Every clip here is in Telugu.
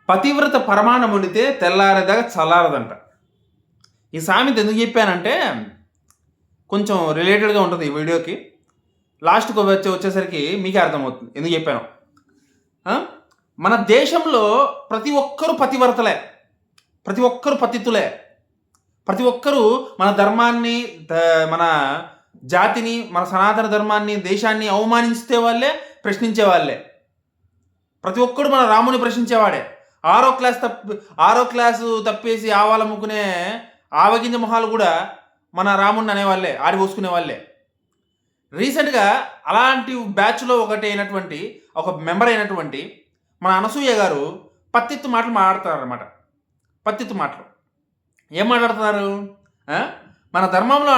పతివ్రత పరమాన్నం వండితే తెల్లారేదాకా చల్లారదంట. ఈ సామెత ఎందుకు చెప్పానంటే కొంచెం రిలేటెడ్‌గా ఉంటుంది ఈ వీడియోకి. లాస్ట్‌కి వచ్చేసరికి మీకే అర్థమవుతుంది ఎందుకు చెప్పానో. ఆ! మన దేశంలో ప్రతి ఒక్కరు పతివ్రతలే. ప్రతి ఒక్కరు పతితులే. ప్రతి ఒక్కరు మన ధర్మాన్ని, మన జాతిని, మన సనాతన ధర్మాన్ని, దేశాన్ని అవమానించే వాళ్ళే, ప్రశ్నించే వాళ్ళే. ప్రతి ఒక్కడు మన రాముని ప్రశ్నించేవాడే. ఆరో క్లాసు తప్పేసి ఆవాలమ్ముకునే ఆవగింజ మొహాలు కూడా మన రాముడిని అనేవాళ్ళే, ఆడిపోసుకునే వాళ్ళే. రీసెంట్‌గా అలాంటి బ్యాచ్‌లో ఒక మెంబర్ అయినటువంటి మన అనసూయ గారు పత్తిత్తు మాటలు మాట్లాడుతున్నారనమాట. పత్తిత్తు మాటలు. ఏం మాట్లాడుతున్నారు? మన ధర్మంలో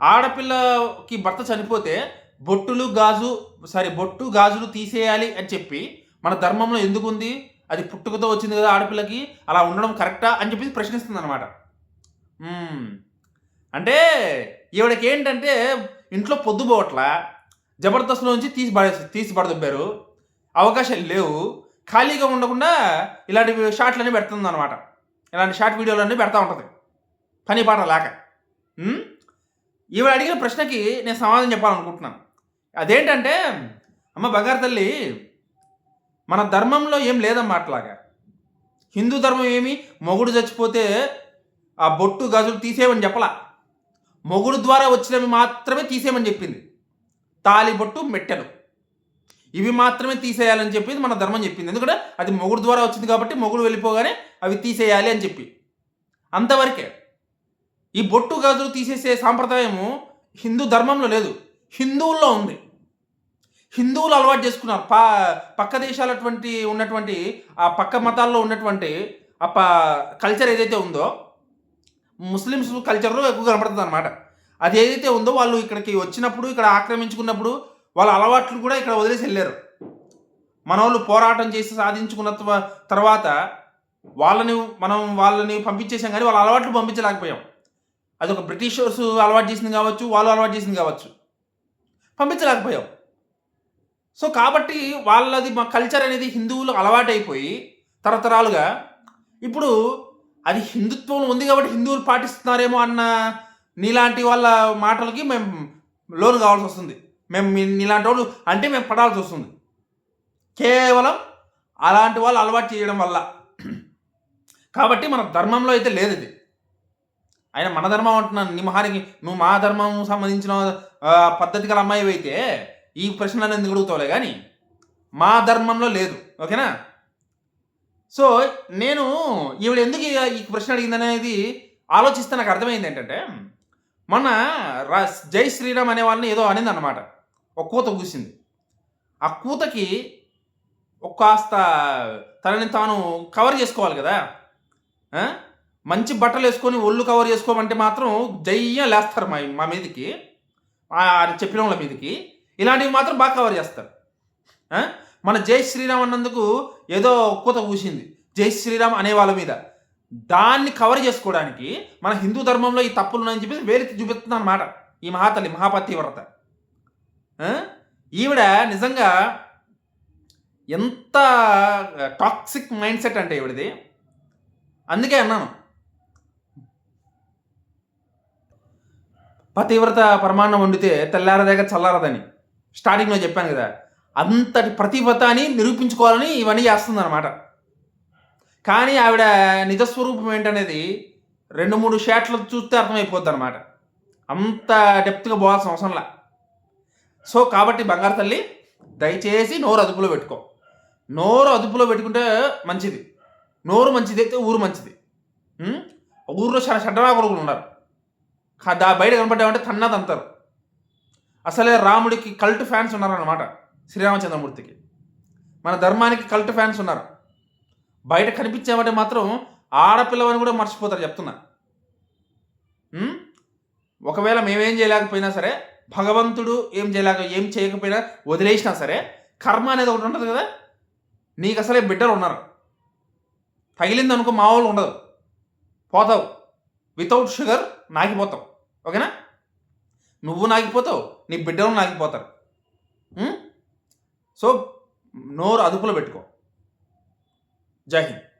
ఆడపిల్లకి భర్త చనిపోతే బొట్టు గాజులు తీసేయాలి అని చెప్పి మన ధర్మంలో ఎందుకుంది? అది పుట్టుకతో వచ్చింది కదా ఆడపిల్లకి, అలా ఉండడం కరెక్టా అని చెప్పి ప్రశ్నిస్తుంది అనమాట. అంటే ఈవిడకి ఏంటంటే ఇంట్లో పొద్దుపోవట్లా, జబర్దస్త్లోంచి తీసి పడదొబ్బారు, అవకాశాలు లేవు, ఖాళీగా ఉండకుండా ఇలాంటి షాట్లన్నీ పెడుతుంది అనమాట. ఇలాంటి షార్ట్ వీడియోలన్నీ పెడతా ఉంటుంది పని పాట లేక. ఈవిడ అడిగిన ప్రశ్నకి నేను సమాధానం చెప్పాలనుకుంటున్నాను. అదేంటంటే, అమ్మ బంగారు తల్లి, మన ధర్మంలో ఏం లేదమ్మా అట్లాగా. హిందూ ధర్మం ఏమి మొగుడు చచ్చిపోతే ఆ బొట్టు గాజులు తీసేయమని చెప్పలా. మొగుడు ద్వారా వచ్చినవి మాత్రమే తీసేయమని చెప్పింది. తాలి బొట్టు మెట్టెలు ఇవి మాత్రమే తీసేయాలని చెప్పింది మన ధర్మం చెప్పింది. ఎందుకంటే అది మొగుడు ద్వారా వచ్చింది కాబట్టి మొగుడు వెళ్ళిపోగానే అవి తీసేయాలి అని చెప్పి, అంతవరకే. ఈ బొట్టు గాజులు తీసేసే సాంప్రదాయము హిందూ ధర్మంలో లేదు, హిందువుల్లో ఉంది. హిందువులు అలవాటు చేసుకున్నారు. పక్క దేశాలటువంటి ఉన్నటువంటి ఆ పక్క మతాల్లో ఉన్నటువంటి కల్చర్ ఏదైతే ఉందో, ముస్లిమ్స్ కల్చర్లో ఎక్కువ కనపడుతుంది అనమాట. అది ఏదైతే ఉందో వాళ్ళు ఇక్కడికి వచ్చినప్పుడు, ఇక్కడ ఆక్రమించుకున్నప్పుడు వాళ్ళ అలవాట్లు కూడా ఇక్కడ వదిలేసి వెళ్ళారు. మన వాళ్ళు పోరాటం చేసి సాధించుకున్న తర్వాత వాళ్ళని పంపించేసాం, కానీ వాళ్ళ అలవాట్లు పంపించలేకపోయాం. అది ఒక బ్రిటిషర్స్ అలవాటు చేసింది కావచ్చు, వాళ్ళు అలవాటు చేసింది కావచ్చు, పంపించలేకపోయాం. సో కాబట్టి వాళ్ళది మా కల్చర్ అనేది హిందువులు అలవాటైపోయి తరతరాలుగా ఇప్పుడు అది హిందుత్వం ఉంది కాబట్టి హిందువులు పాటిస్తున్నారేమో అన్న నీలాంటి వాళ్ళ మాటలకి మేము లోను కావాల్సి వస్తుంది. మేము నీలాంటి వాళ్ళు అంటే మేము పడాల్సి వస్తుంది, కేవలం అలాంటి వాళ్ళు అలవాటు చేయడం వల్ల. కాబట్టి మన ధర్మంలో అయితే లేదు ఇది. ఆయన మన ధర్మం అంటున్నాను, నీ మొహానికి నువ్వు మా ధర్మం సంబంధించిన పద్ధతి గల అమ్మాయి అయితే ఈ ప్రశ్నలను ఎందుకు అడుగుతావులే, కానీ మా ధర్మంలో లేదు. ఓకేనా? సో నేను ఈవిడ ఎందుకు ఈ ప్రశ్న అడిగిందనేది ఆలోచిస్తే నాకు అర్థమైంది ఏంటంటే, మొన్న జై శ్రీరామ్ అనే వాళ్ళని ఏదో అనింది అనమాట. ఒక కూత కూసింది. ఆ కూతకి కాస్త తనని తాను కవర్ చేసుకోవాలి కదా. మంచి బట్టలు వేసుకొని ఒళ్ళు కవర్ చేసుకోమంటే మాత్రం జయ్య లేస్తారు మా మీదకి, చెప్పిన వాళ్ళ మీదకి. ఇలాంటివి మాత్రం బాగా కవర్ చేస్తారు. మన జై శ్రీరామ్ అన్నందుకు ఏదో కూత కూసింది జై శ్రీరామ్ అనే వాళ్ళ మీద. దాన్ని కవర్ చేసుకోవడానికి మన హిందూ ధర్మంలో ఈ తప్పులు ఉన్నాయని చెప్పేసి వేలెత్తి చూపిస్తుంది అనమాట ఈ మహాతల్లి, మహాపతివ్రత. ఈవిడ నిజంగా ఎంత టాక్సిక్ మైండ్ సెట్ అంటే ఈవిడది. అందుకే అన్నాను, పతివ్రత పరమాన్నం వండితే తెల్లారదాకా చల్లారదని స్టార్టింగ్లో చెప్పాను కదా. అంతటి పతివ్రతని నిరూపించుకోవాలని ఇవన్నీ చేస్తుందన్నమాట. కానీ ఆవిడ నిజస్వరూపం ఏంటనేది 2-3 షాట్లు చూస్తే అర్థమైపోద్ది అనమాట. అంత డెప్త్గా పోవాల్సిన అవసరంలా. సో కాబట్టి బంగారు తల్లి, దయచేసి నోరు అదుపులో పెట్టుకో. నోరు అదుపులో పెట్టుకుంటే మంచిది. నోరు మంచిది అయితే ఊరు మంచిది. ఊరిలో చాలా చెడ్డరా కొడుకులు ఉన్నారు, బయట కనపడ్డామంటే తన్నదంతారు. అసలే రాముడికి కల్ట్ ఫ్యాన్స్ ఉన్నారన్నమాట, శ్రీరామచంద్రమూర్తికి. మన ధర్మానికి కల్ట్ ఫ్యాన్స్ ఉన్నారు. బయట కనిపించామంటే మాత్రం ఆడపిల్లవని కూడా మర్చిపోతారు, చెప్తున్నా. ఒకవేళ మేమేం చేయలేకపోయినా సరే, భగవంతుడు ఏం చేయకపోయినా వదిలేసినా సరే, కర్మ అనేది ఒకటి ఉంటుంది కదా. నీకు అసలే బిడ్డలు ఉన్నారు, తగిలింది అనుకో మామూలు ఉండదు, పోతావు. వితౌట్ షుగర్ నాకిపోతావు. ఓకేనా? నువ్వు నాగిపోతావు, నీ బిడ్డలు నాగిపోతారు. సో నోరు అదుపులో పెట్టుకో. జై హింద్.